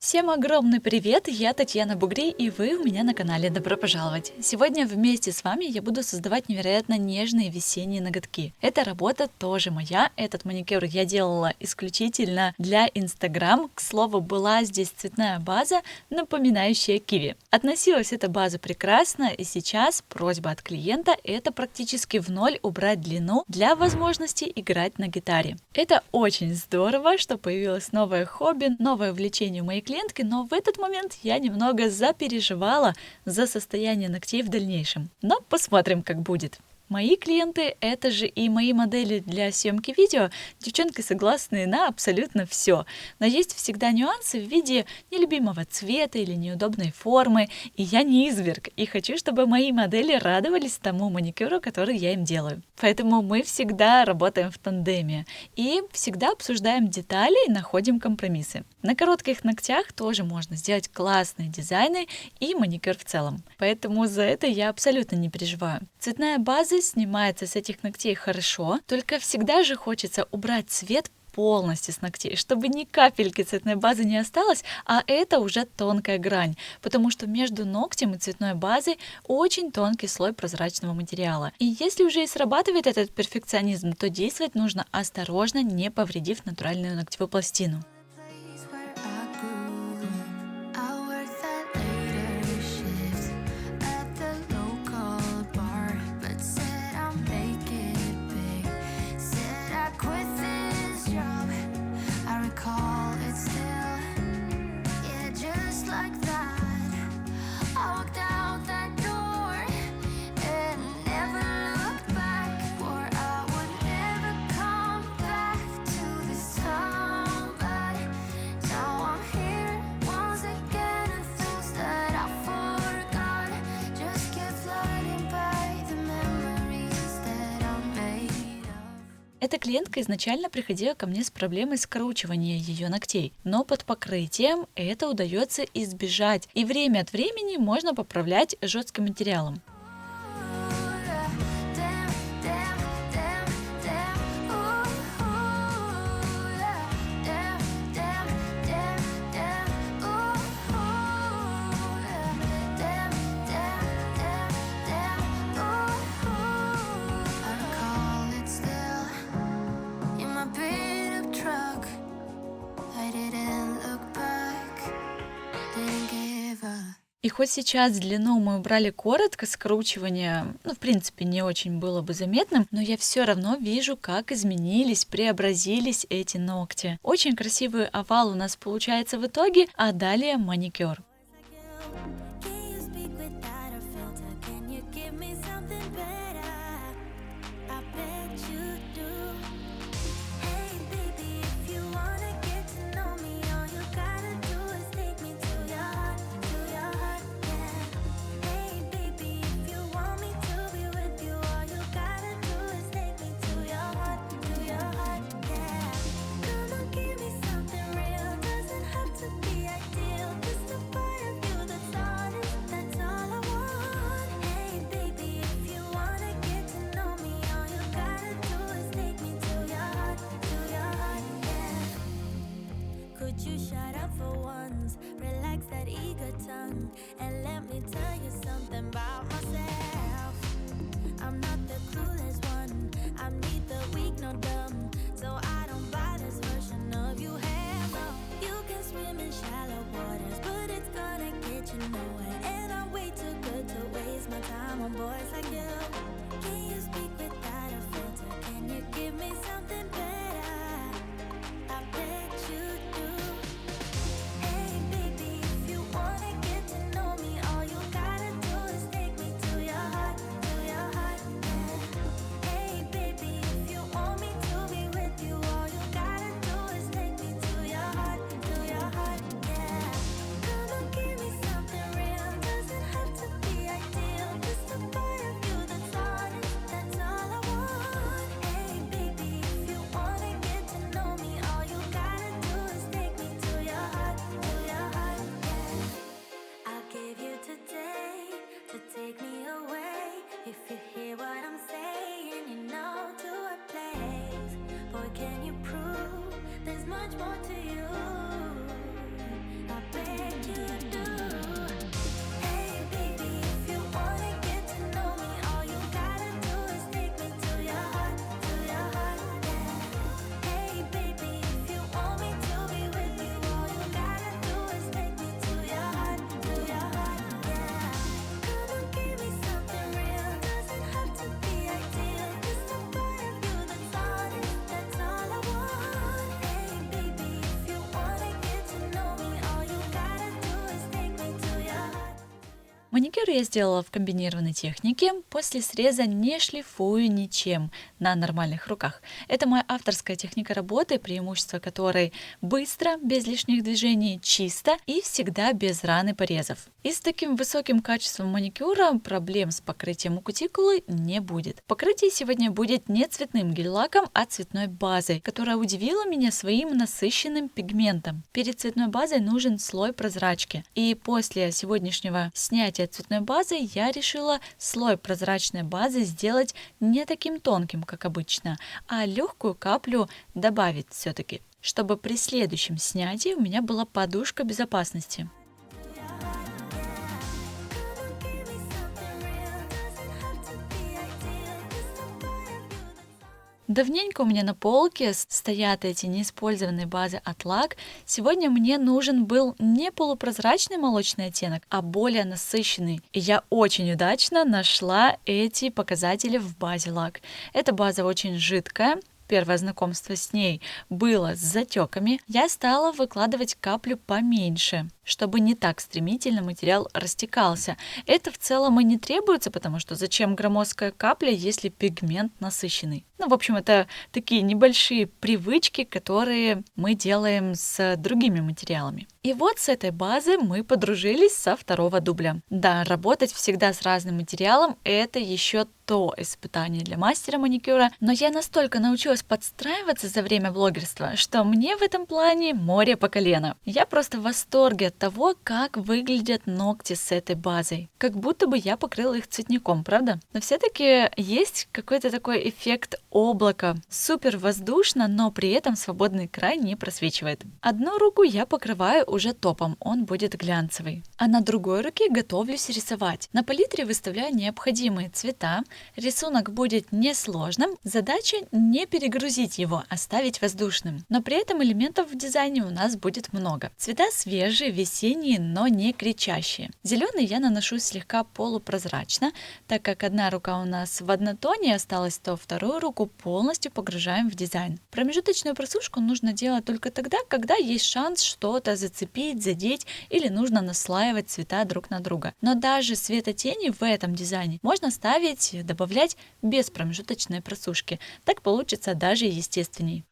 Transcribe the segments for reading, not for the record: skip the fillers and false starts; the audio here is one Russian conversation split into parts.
Всем огромный привет! Я Татьяна Бугри, и вы у меня на канале. Добро пожаловать! Сегодня вместе с вами я буду создавать невероятно нежные весенние ноготки. Эта работа тоже моя. Этот маникюр я делала исключительно для Instagram. К слову, была здесь цветная база, напоминающая киви. Относилась эта база прекрасно, и сейчас просьба от клиента — это практически в ноль убрать длину для возможности играть на гитаре. Это очень здорово, что появилось новое хобби, новое увлечение у моей клиентки, но в этот момент я немного запереживала за состояние ногтей в дальнейшем. Но посмотрим, как будет. Мои клиенты — это же и мои модели для съемки видео. Девчонки согласны на абсолютно все. Но есть всегда нюансы в виде нелюбимого цвета или неудобной формы. И я не изверг, и хочу, чтобы мои модели радовались тому маникюру, который я им делаю. Поэтому мы всегда работаем в тандеме и всегда обсуждаем детали и находим компромиссы. На коротких ногтях тоже можно сделать классные дизайны и маникюр в целом. Поэтому за это я абсолютно не переживаю. Цветная база снимается с этих ногтей хорошо, только всегда же хочется убрать цвет полностью с ногтей, чтобы ни капельки цветной базы не осталось, а это уже тонкая грань, потому что между ногтем и цветной базой очень тонкий слой прозрачного материала. И если уже и срабатывает этот перфекционизм, то действовать нужно осторожно, не повредив натуральную ногтевую пластину. Эта клиентка изначально приходила ко мне с проблемой скручивания ее ногтей, но под покрытием это удается избежать, и время от времени можно поправлять жестким материалом. И хоть сейчас длину мы убрали коротко, скручивание, в принципе, не очень было бы заметным, но я все равно вижу, как изменились, преобразились эти ногти. Очень красивый овал у нас получается в итоге, а далее маникюр. You shut up for once, relax that ego tongue, and let me tell you something about myself. I'm not the clueless one, I'm neither weak nor dumb, so I don't buy this version of you have. No, you can swim in shallow waters, but it's gonna get you nowhere, and I'm way too good to waste my time on boys like you. Can you speak without a filter? Can you give me something better? I bet you do. much more to you. I bet Маникюр я сделала в комбинированной технике. После среза не шлифую ничем на нормальных руках. Это моя авторская техника работы, преимущество которой быстро, без лишних движений, чисто и всегда без ран и порезов. И с таким высоким качеством маникюра проблем с покрытием у кутикулы не будет. Покрытие сегодня будет не цветным гель-лаком, а цветной базой, которая удивила меня своим насыщенным пигментом. Перед цветной базой нужен слой прозрачки. И после сегодняшнего снятия цветной базы я решила слой прозрачной базы сделать не таким тонким, как обычно, а легкую каплю добавить все-таки, чтобы при следующем снятии у меня была подушка безопасности. Давненько у меня на полке стоят эти неиспользованные базы от LAC. Сегодня мне нужен был не полупрозрачный молочный оттенок, а более насыщенный. И я очень удачно нашла эти показатели в базе LAC. Эта база очень жидкая. Первое знакомство с ней было с затеками. Я стала выкладывать каплю поменьше, чтобы не так стремительно материал растекался. Это в целом и не требуется, потому что зачем громоздкая капля, если пигмент насыщенный? В общем, это такие небольшие привычки, которые мы делаем с другими материалами. И вот с этой базы мы подружились со второго дубля. Да, работать всегда с разным материалом — это еще то испытание для мастера маникюра, но я настолько научилась подстраиваться за время блогерства, что мне в этом плане море по колено. Я просто в восторге от того, как выглядят ногти с этой базой. Как будто бы я покрыла их цветником, правда? Но все-таки есть какой-то такой эффект облака. Супер воздушно, но при этом свободный край не просвечивает. Одну руку я покрываю уже топом, он будет глянцевый. А на другой руке готовлюсь рисовать. На палитре выставляю необходимые цвета. Рисунок будет несложным. Задача не перегрузить его, оставить воздушным. Но при этом элементов в дизайне у нас будет много. Цвета свежие, весенние, но не кричащие. Зеленый я наношу слегка полупрозрачно, так как одна рука у нас в однотоне осталась, то вторую руку полностью погружаем в дизайн. Промежуточную просушку нужно делать только тогда, когда есть шанс что-то зацепить, задеть или нужно наслаивать цвета друг на друга. Но даже светотени в этом дизайне можно ставить, добавлять без промежуточной просушки. Так получится даже естественней.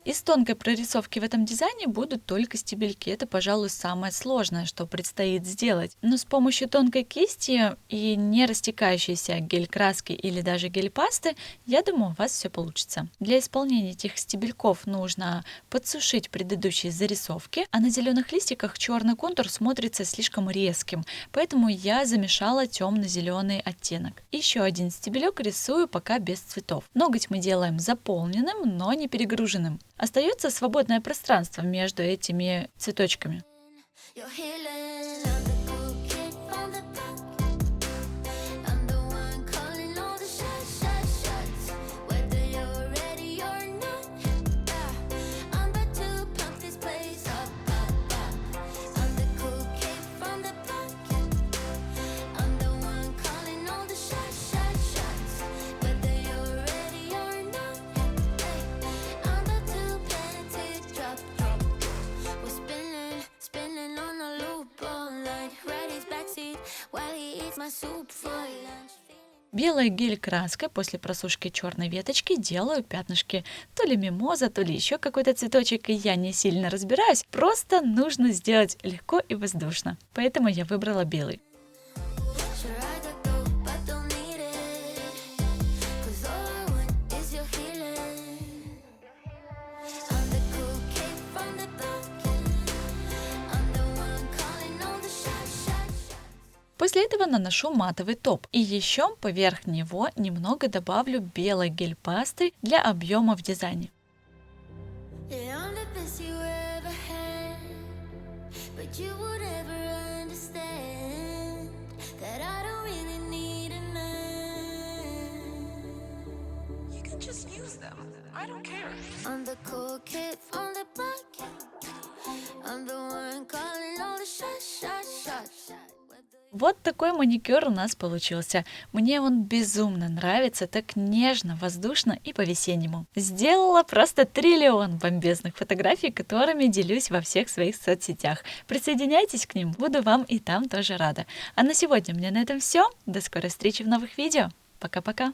Из тонкой прорисовки в этом дизайне будут только стебельки. Это, пожалуй, самое сложное, что предстоит сделать. Но с помощью тонкой кисти и не растекающейся гель-краски или даже гель-пасты, я думаю, у вас все получится. Для исполнения этих стебельков нужно подсушить предыдущие зарисовки, а на зеленых листиках черный контур смотрится слишком резким, поэтому я замешала темно-зеленый оттенок. Еще один стебелек рисую пока без цветов. Ноготь мы делаем заполненным, но не перегруженным. Остается свободное пространство между этими цветочками. Белой гель-краской после просушки черной веточки делаю пятнышки. То ли мимоза, то ли еще какой-то цветочек, и я не сильно разбираюсь. Просто нужно сделать легко и воздушно. Поэтому я выбрала белый. После этого наношу матовый топ. И еще поверх него немного добавлю белой гель-пасты для объема в дизайне. Вот такой маникюр у нас получился. Мне он безумно нравится, так нежно, воздушно и по-весеннему. Сделала просто триллион бомбезных фотографий, которыми делюсь во всех своих соцсетях. Присоединяйтесь к ним, буду вам и там тоже рада. А на сегодня у меня на этом все. До скорой встречи в новых видео. Пока-пока.